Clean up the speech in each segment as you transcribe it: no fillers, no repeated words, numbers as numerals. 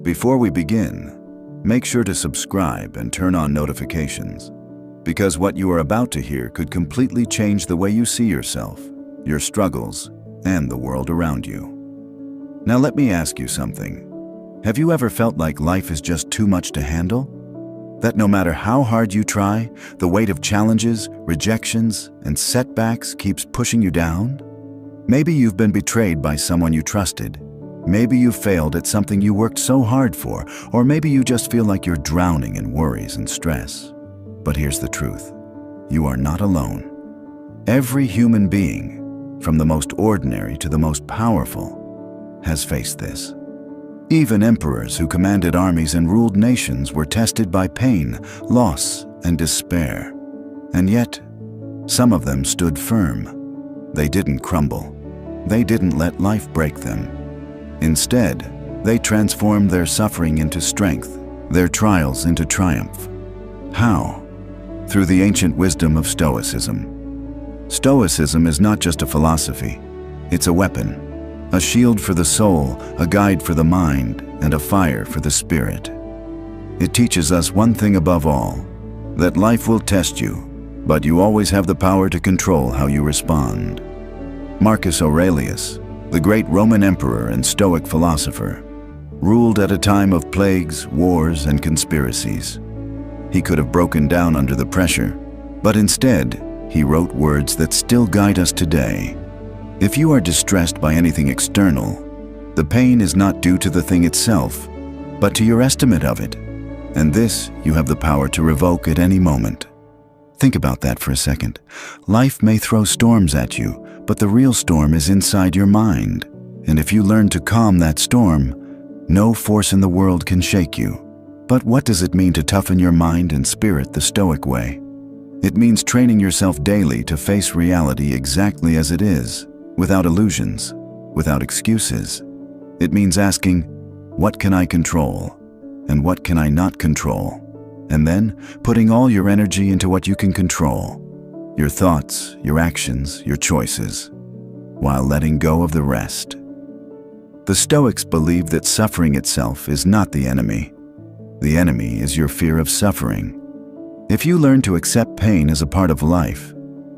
Before we begin, make sure to subscribe and turn on notifications, because what you are about to hear could completely change the way you see yourself, your struggles, and the world around you. Now let me ask you something. Have you ever felt like life is just too much to handle? That no matter how hard you try, the weight of challenges, rejections, and setbacks keeps pushing you down? Maybe you've been betrayed by someone you trusted. Maybe you failed at something you worked so hard for, or maybe you just feel like you're drowning in worries and stress. But here's the truth. You are not alone. Every human being, from the most ordinary to the most powerful, has faced this. Even emperors who commanded armies and ruled nations were tested by pain, loss, and despair. And yet, some of them stood firm. They didn't crumble. They didn't let life break them. Instead, they transformed their suffering into strength, their trials into triumph. How? Through the ancient wisdom of Stoicism. Stoicism is not just a philosophy. It's a weapon, a shield for the soul, a guide for the mind, and a fire for the spirit. It teaches us one thing above all, that life will test you, but you always have the power to control how you respond. Marcus Aurelius, the great Roman emperor and Stoic philosopher, ruled at a time of plagues, wars, and conspiracies. He could have broken down under the pressure, but instead, he wrote words that still guide us today. If you are distressed by anything external, the pain is not due to the thing itself, but to your estimate of it, and this you have the power to revoke at any moment. Think about that for a second. Life may throw storms at you, but the real storm is inside your mind. And if you learn to calm that storm, no force in the world can shake you. But what does it mean to toughen your mind and spirit the Stoic way? It means training yourself daily to face reality exactly as it is, without illusions, without excuses. It means asking, what can I control? And what can I not control? And then putting all your energy into what you can control. Your thoughts, your actions, your choices, while letting go of the rest. The Stoics believe that suffering itself is not the enemy. The enemy is your fear of suffering. If you learn to accept pain as a part of life,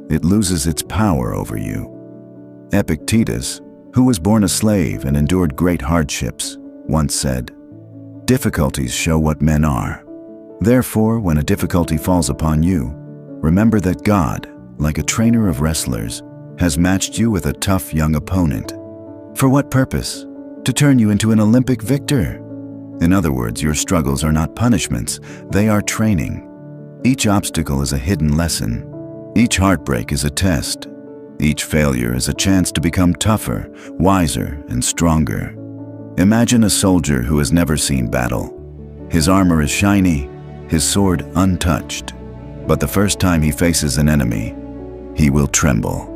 it loses its power over you. Epictetus, who was born a slave and endured great hardships, once said, "Difficulties show what men are. Therefore, when a difficulty falls upon you, remember that God, like a trainer of wrestlers, has matched you with a tough young opponent. For what purpose? To turn you into an Olympic victor." In other words, your struggles are not punishments, they are training. Each obstacle is a hidden lesson. Each heartbreak is a test. Each failure is a chance to become tougher, wiser, and stronger. Imagine a soldier who has never seen battle. His armor is shiny, his sword untouched. But the first time he faces an enemy, he will tremble.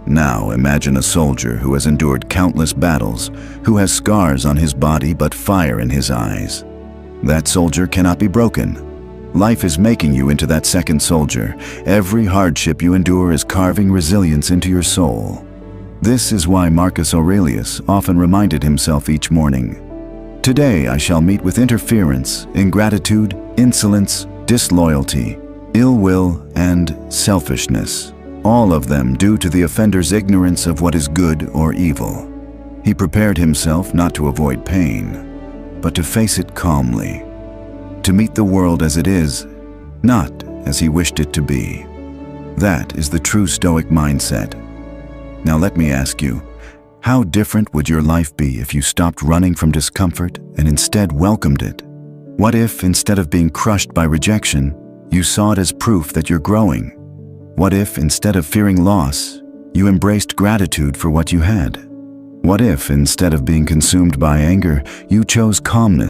Now imagine a soldier who has endured countless battles, who has scars on his body but fire in his eyes. That soldier cannot be broken. Life is making you into that second soldier. Every hardship you endure is carving resilience into your soul. This is why Marcus Aurelius often reminded himself each morning, "Today I shall meet with interference, ingratitude, insolence, disloyalty, ill will, and selfishness, all of them due to the offender's ignorance of what is good or evil." He prepared himself not to avoid pain, but to face it calmly, to meet the world as it is, not as he wished it to be. That is the true Stoic mindset. Now let me ask you, how different would your life be if you stopped running from discomfort and instead welcomed it? What if, instead of being crushed by rejection, you saw it as proof that you're growing? What if, instead of fearing loss, you embraced gratitude for what you had? What if, instead of being consumed by anger, you chose calmness?